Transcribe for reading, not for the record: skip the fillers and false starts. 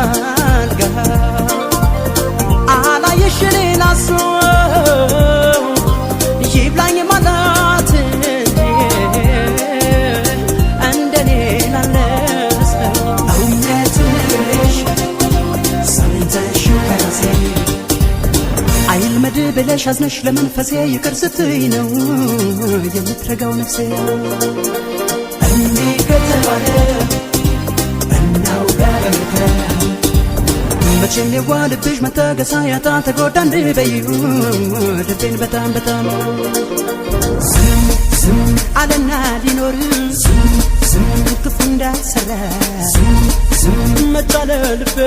አልጋ አላየሽኔ ላሱ ይብላኝ ማለት እንደኔ ላለስ እውነትሽ ሰምተሽ ከራሴ አይልመድ ብለሽ አዝነሽ ለመንፈሴ ይቅር ስትይ ነው የምትረጋው ነፍሴ እንዲህ ከተባለ እናውጋ በምክር መቼም የዋልብሽ መታገሳ ያጣ ተጎዳ እንድበይው ልቤን በጣም በጣም ዝም አለና ሊኖር ዝም ክፉ እንዳሰራ መጣለ ልቤ